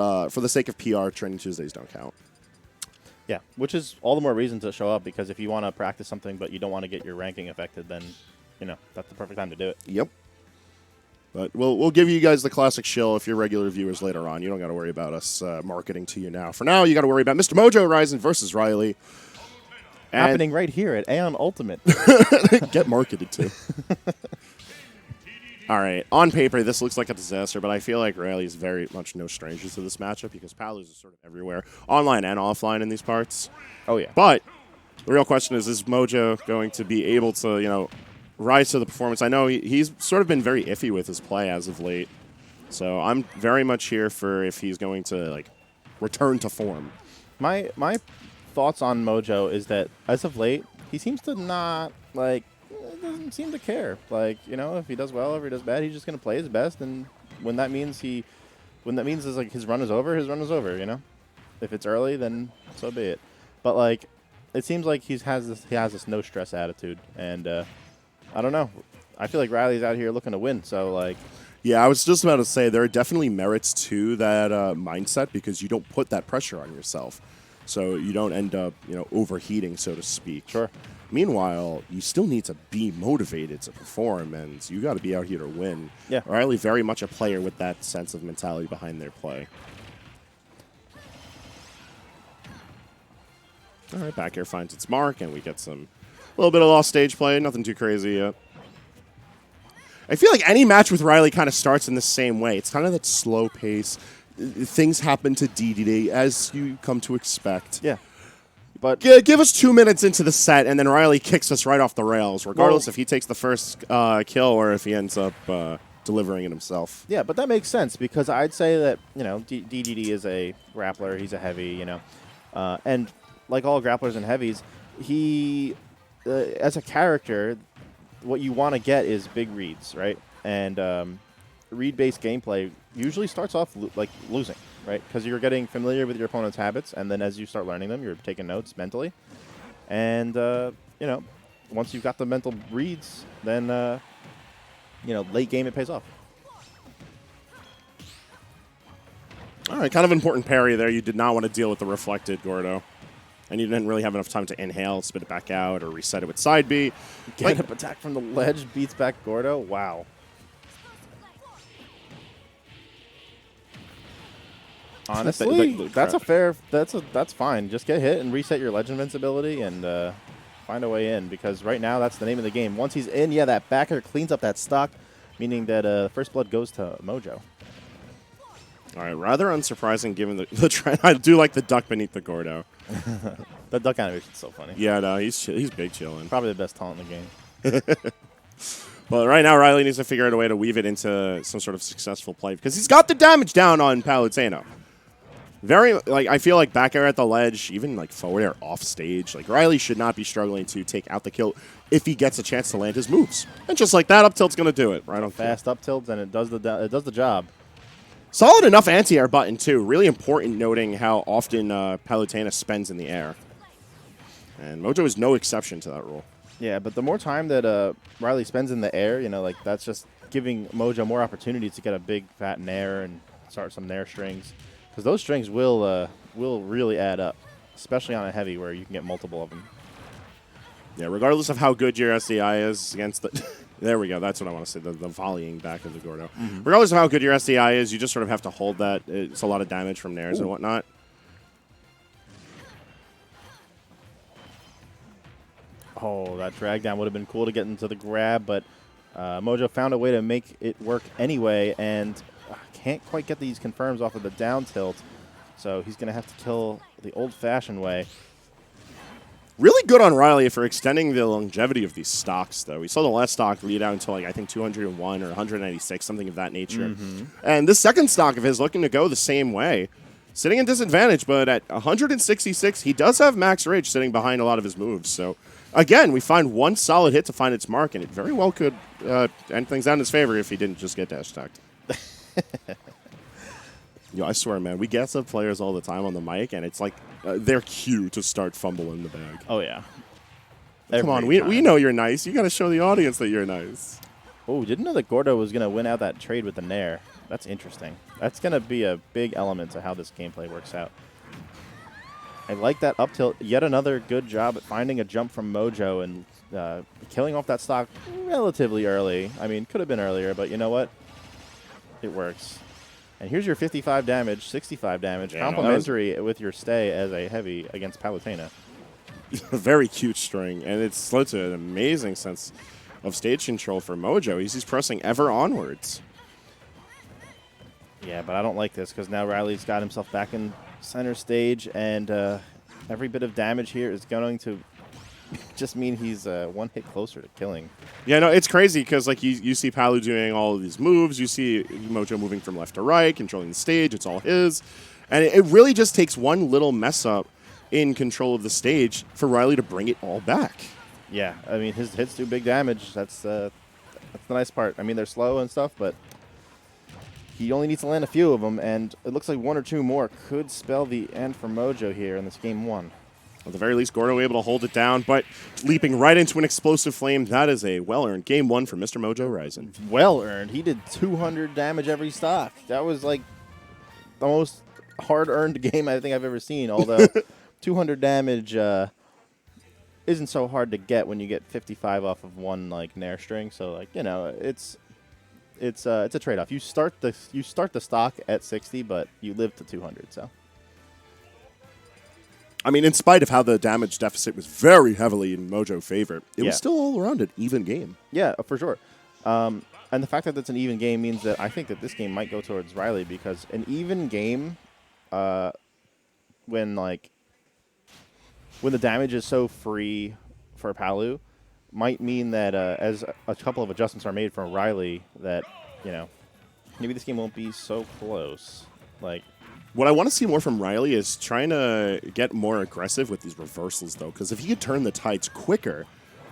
for the sake of PR, Training Tuesdays don't count. Yeah, which is all the more reason to show up, because if you want to practice something but you don't want to get your ranking affected, then, that's the perfect time to do it. Yep. But we'll give you guys the classic shill if you're regular viewers later on. You don't got to worry about us marketing to you now. For now, you got to worry about Mr. Mojo Risin versus Riley. Happening right here at AONUltimate. Get marketed to. All right. On paper, this looks like a disaster, but I feel like Riley is very much no stranger to this matchup because Palus is sort of everywhere, online and offline in these parts. Oh, yeah. But the real question is Mojo going to be able to, rise to the performance? I know he's sort of been very iffy with his play as of late. So I'm very much here for if he's going to, return to form. My thoughts on Mojo is that as of late, he seems to not, doesn't seem to care. If he does well or if he does bad, he's just going to play his best. And when that means his run is over, his run is over, If it's early, then so be it. But, it seems like he has this no-stress attitude. And I don't know. I feel like Riley's out here looking to win. So, Yeah, I was just about to say there are definitely merits to that mindset because you don't put that pressure on yourself. So you don't end up, overheating, so to speak. Sure. Meanwhile, you still need to be motivated to perform, and you got to be out here to win. Yeah. Riley very much a player with that sense of mentality behind their play. All right, back air finds its mark, and we get a little bit of lost stage play. Nothing too crazy yet. I feel like any match with Riley kind of starts in the same way. It's kind of that slow pace. Things happen to DeDeDe as you come to expect. Yeah. But give us 2 minutes into the set, and then Riley kicks us right off the rails, regardless if he takes the first kill or if he ends up delivering it himself. Yeah, but that makes sense because I'd say that, DeDeDe is a grappler. He's a heavy, and like all grapplers and heavies, he, as a character, what you want to get is big reads, right? And read-based gameplay usually starts off losing, right? Because you're getting familiar with your opponent's habits, and then as you start learning them, you're taking notes mentally. And, once you've got the mental reads, then, late game it pays off. All right, kind of important parry there. You did not want to deal with the reflected Gordo. And you didn't really have enough time to inhale, spit it back out, or reset it with side B. Get up attack from the ledge, beats back Gordo. Wow. Honestly, that's fine. Just get hit and reset your ledge invincibility and find a way in, because right now that's the name of the game. Once he's in, yeah, that back air cleans up that stock, meaning that first blood goes to Mojo. All right, rather unsurprising given the trend. I do like the duck beneath the Gordo. The duck animation's so funny. Yeah, no, he's big chilling. Probably the best taunt in the game. Well, right now Riley needs to figure out a way to weave it into some sort of successful play because he's got the damage down on Palutena. I feel like back air at the ledge, even forward air off stage. Riley should not be struggling to take out the kill if he gets a chance to land his moves. And just like that, up tilt's going to do it. Right on fast up tilts, and it does the job. Solid enough anti-air button, too. Really important noting how often Palutena spends in the air. And Mojo is no exception to that rule. Yeah, but the more time that Riley spends in the air, that's just giving Mojo more opportunities to get a big fat nair and start some nair strings. Because those strings will really add up, especially on a heavy where you can get multiple of them. Yeah, regardless of how good your SDI is against the... There we go. That's what I want to say, the volleying back of the Gordo. Mm-hmm. Regardless of how good your SDI is, you just sort of have to hold that. It's a lot of damage from nairs and whatnot. Oh, that drag down would have been cool to get into the grab, but Mojo found a way to make it work anyway, and can't quite get these confirms off of the down tilt, so he's going to have to kill the old-fashioned way. Really good on Riley for extending the longevity of these stocks, though. We saw the last stock lead out until, I think, 201 or 196, something of that nature. Mm-hmm. And this second stock of his looking to go the same way. Sitting in disadvantage, but at 166, he does have max rage sitting behind a lot of his moves. So, again, we find one solid hit to find its mark, and it very well could end things out in his favor if he didn't just get dash attacked. Yo, I swear, man, we gas up players all the time on the mic, and it's like their cue to start fumbling the bag. Oh, yeah. Come on, we know you're nice. You got to show the audience that you're nice. Oh, didn't know that Gordo was going to win out that trade with the nair. That's interesting. That's going to be a big element to how this gameplay works out. I like that up tilt. Yet another good job at finding a jump from Mojo and killing off that stock relatively early. I mean, could have been earlier, but you know what? It works. And here's your 55 damage, 65 damage, complementary with your stay as a heavy against Palutena. A very cute string, and it's led to an amazing sense of stage control for Mojo. He's pressing ever onwards. Yeah, but I don't like this because now Riley's got himself back in center stage, and every bit of damage here is going to just mean he's one hit closer to killing. Yeah, no, it's crazy because like you see Palu doing all of these moves. You see Mojo moving from left to right, controlling the stage. It's all his. And it really just takes one little mess up in control of the stage for Riley to bring it all back. Yeah, I mean, his hits do big damage. That's the nice part. I mean, they're slow and stuff, but he only needs to land a few of them, and it looks like one or two more could spell the end for Mojo here in this game one. At the very least, Gordo able to hold it down, but leaping right into an explosive flame, that is a well-earned game one for Mr. Mojo Risin. Well-earned. He did 200 damage every stock. That was like the most hard-earned game I think I've ever seen, although 200 damage isn't so hard to get when you get 55 off of one like Nair string. So like, you know, it's a trade-off. You start the stock at 60, but you live to 200. So, I mean, in spite of how the damage deficit was very heavily in Mojo's favor, it was still all around an even game. Yeah, for sure. And the fact that it's an even game means that I think that this game might go towards Riley, because an even game, when the damage is so free for Palu, might mean that as a couple of adjustments are made from Riley, that, you know, maybe this game won't be so close. Like, what I want to see more from Riley is trying to get more aggressive with these reversals, though, because if he could turn the tides quicker,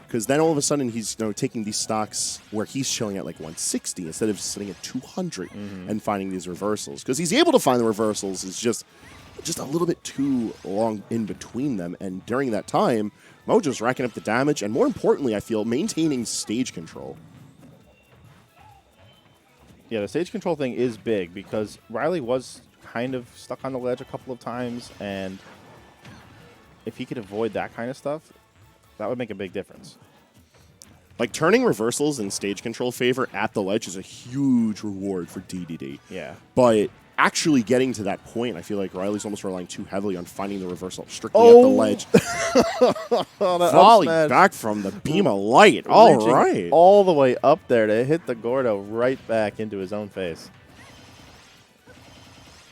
because then all of a sudden he's taking these stocks where he's chilling at like 160 instead of sitting at 200 and finding these reversals. Because he's able to find the reversals, it's just a little bit too long in between them, and during that time, Mojo's racking up the damage, and more importantly, I feel, maintaining stage control. Yeah, the stage control thing is big, because Riley was kind of stuck on the ledge a couple of times, and if he could avoid that kind of stuff, that would make a big difference. Like, turning reversals in stage control favor at the ledge is a huge reward for DeDeDe. Yeah. But actually getting to that point, I feel like Riley's almost relying too heavily on finding the reversal strictly at the ledge. Volley back from the beam of light. All right. All the way up there to hit the Gordo right back into his own face.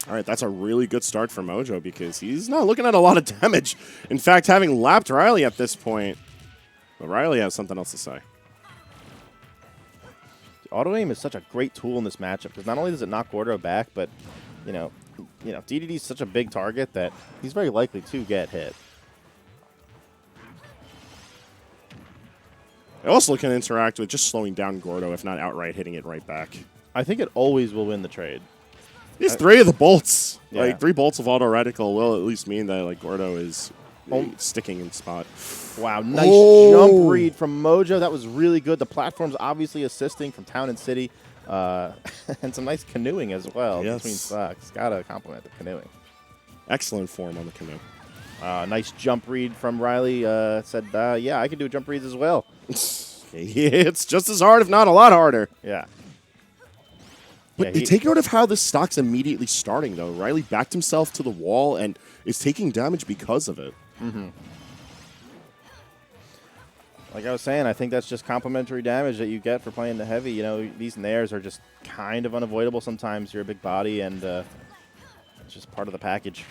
All right, that's a really good start for Mojo, because he's not looking at a lot of damage. In fact, having lapped Riley at this point, well, Riley has something else to say. Auto-aim is such a great tool in this matchup, because not only does it knock Gordo back, but, you know, DeDeDe is such a big target that he's very likely to get hit. It also can interact with just slowing down Gordo, if not outright hitting it right back. I think it always will win the trade. These three of the bolts, Yeah. like 3 bolts of auto reticle, will at least mean that like Gordo is sticking in spot. Wow, nice jump read from Mojo. That was really good. The platform's obviously assisting from Town and City, and some nice canoeing as well between stocks. Gotta compliment the canoeing. Excellent form on the canoe. Nice jump read from Riley. Said, yeah, I can do jump reads as well. It's just as hard, if not a lot harder. Yeah. But take note of how the stock's immediately starting, though. Riley backed himself to the wall and is taking damage because of it. Mm-hmm. Like I was saying, I think that's just complementary damage that you get for playing the heavy. You know, these nairs are just kind of unavoidable sometimes. You're a big body, and it's just part of the package.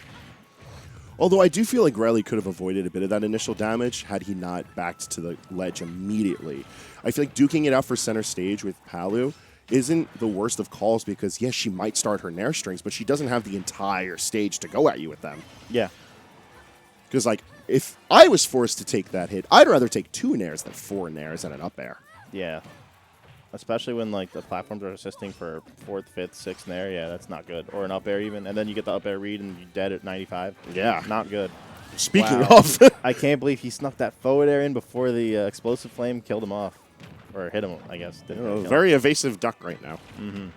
Although I do feel like Riley could have avoided a bit of that initial damage had he not backed to the ledge immediately. I feel like duking it out for center stage with Palu isn't the worst of calls, because, yes, she might start her nair strings, but she doesn't have the entire stage to go at you with them. Yeah. Because, like, if I was forced to take that hit, I'd rather take 2 nairs than 4 nairs and an up air. Yeah. Especially when, like, the platforms are assisting for 4th, 5th, 6th nair. Yeah, that's not good. Or an up air even. And then you get the up air read and you're dead at 95. Yeah. Not good. Speaking of. I can't believe he snuck that forward air in before the explosive flame killed him off. Or hit him, I guess. Very evasive duck right now. Mm-hmm.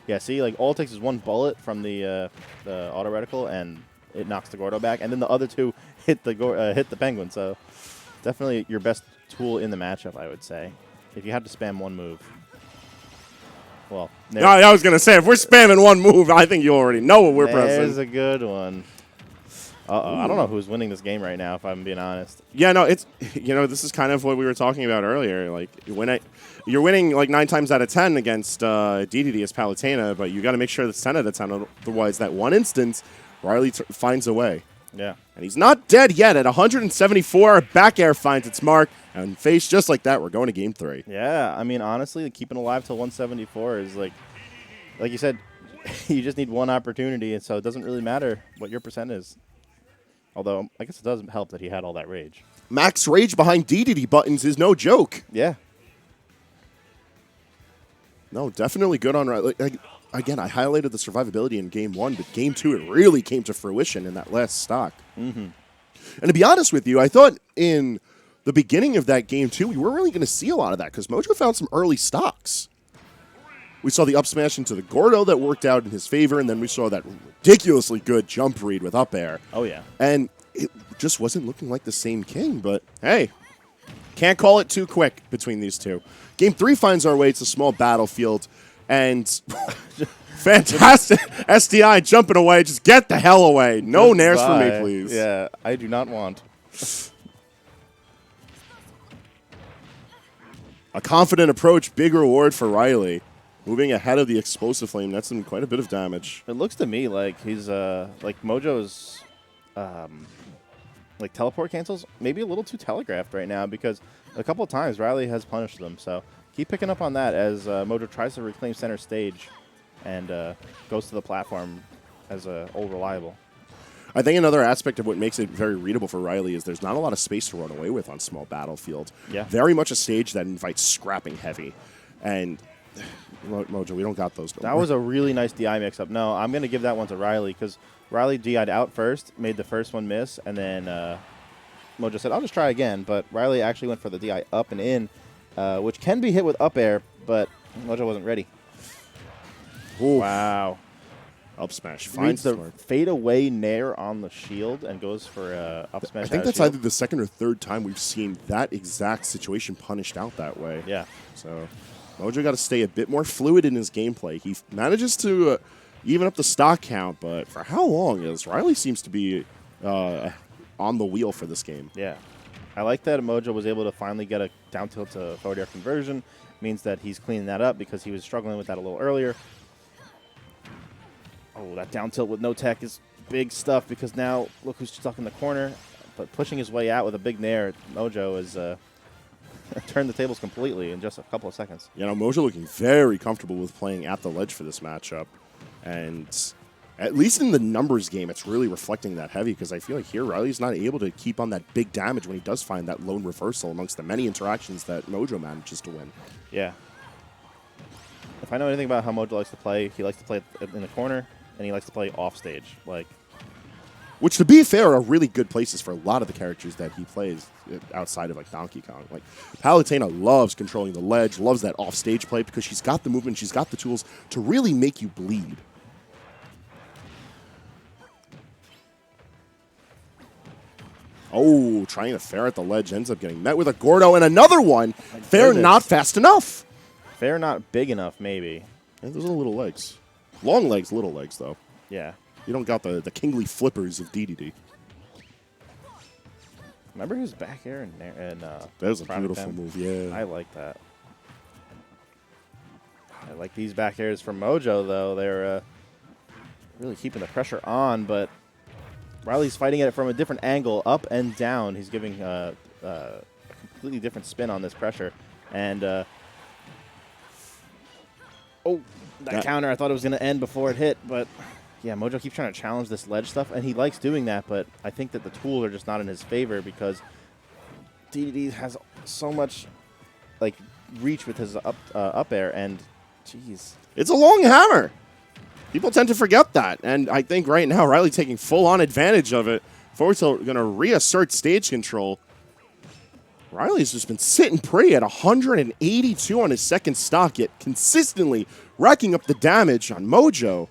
Yeah, see, like all it takes is one bullet from the auto reticle, and it knocks the Gordo back, and then the other two hit the Penguin. So definitely your best tool in the matchup, I would say, if you had to spam one move. Well, No, I was gonna say if we're spamming one move, I think you already know what we're pressing. There's a good one. I don't know who's winning this game right now, if I'm being honest. Yeah, no, it's this is kind of what we were talking about earlier. Like you're winning like 9 times out of 10 against DeDeDe as Palutena, but you got to make sure that's 10 out of 10. Otherwise, that one instance, Riley finds a way. Yeah, and he's not dead yet. At 174, back air finds its mark, and face just like that. We're going to game 3. Yeah, I mean honestly, keeping alive till 174 is like you said, you just need one opportunity, and so it doesn't really matter what your percent is. Although, I guess it does help that he had all that rage. Max rage behind DeDeDe buttons is no joke. Yeah. No, definitely good on Riley. Again, I highlighted the survivability in Game 1, but Game 2, it really came to fruition in that last stock. Mm-hmm. And to be honest with you, I thought in the beginning of that Game 2, we weren't really going to see a lot of that because Mojo found some early stocks. We saw the up smash into the Gordo that worked out in his favor, and then we saw that ridiculously good jump read with up air. Oh, yeah. And it just wasn't looking like the same king, but hey, can't call it too quick between these two. Game 3 finds our way to small battlefield, and fantastic SDI jumping away. Just get the hell away. No nairs for me, please. Yeah, I do not want. A confident approach, big reward for Riley. Moving ahead of the explosive flame, that's done quite a bit of damage. It looks to me like he's like Mojo's like teleport cancels maybe a little too telegraphed right now, because a couple of times Riley has punished them. So keep picking up on that as Mojo tries to reclaim center stage and goes to the platform as old reliable. I think another aspect of what makes it very readable for Riley is there's not a lot of space to run away with on small battlefield. Yeah. Very much a stage that invites scrapping heavy. And Mojo, we don't got those. That was a really nice DI mix-up. No, I'm going to give that one to Riley because Riley DI'd out first, made the first one miss, and then Mojo said, I'll just try again. But Riley actually went for the DI up and in, which can be hit with up air, but Mojo wasn't ready. Ooh. Wow. Up smash. Reads the fade away nair on the shield and goes for up smash. I think that's either the second or third time we've seen that exact situation punished out that way. Yeah. So Mojo got to stay a bit more fluid in his gameplay. He manages to even up the stock count, but for how long is Riley seems to be on the wheel for this game. Yeah. I like that Mojo was able to finally get a down tilt to forward air conversion. Means that he's cleaning that up because he was struggling with that a little earlier. Oh, that down tilt with no tech is big stuff because now look who's stuck in the corner. But pushing his way out with a big nair, Mojo has turned the tables completely in just a couple of seconds. You know, Mojo looking very comfortable with playing at the ledge for this matchup. And at least in the numbers game, it's really reflecting that heavy because I feel like here Riley's not able to keep on that big damage when he does find that lone reversal amongst the many interactions that Mojo manages to win. Yeah. If I know anything about how Mojo likes to play, he likes to play in the corner, and he likes to play off stage. Which, to be fair, are really good places for a lot of the characters that he plays outside of like Donkey Kong. Like Palutena loves controlling the ledge, loves that off-stage play because she's got the movement, she's got the tools to really make you bleed. Oh, trying to fair at the ledge, ends up getting met with a Gordo and another one. Fair not fast enough. Fair not big enough, maybe. Yeah, those are little legs. Long legs, little legs, though. Yeah. You don't got the kingly flippers of DeDeDe. Remember his back air and that was a beautiful move, yeah. I like that. I like these back airs from Mojo, though. They're really keeping the pressure on, but Riley's fighting at it from a different angle, up and down. He's giving a completely different spin on this pressure. And, oh, that counter, I thought it was going to end before it hit, but yeah, Mojo keeps trying to challenge this ledge stuff, and he likes doing that, but I think that the tools are just not in his favor because DeDeDe has so much like reach with his up air, and jeez. It's a long hammer. People tend to forget that, and I think right now Riley taking full-on advantage of it. Forward tilt going to reassert stage control. Riley's just been sitting pretty at 182 on his second stock, yet consistently racking up the damage on Mojo.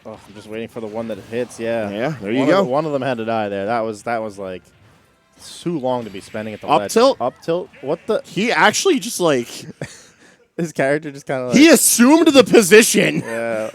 Oh, I'm just waiting for the one that hits. Yeah. Yeah, there you go. One of them had to die there. That was like too long to be spending at the Up ledge. tilt? Up tilt? What the? He actually just like His character just kind of like. he assumed the position. Yeah.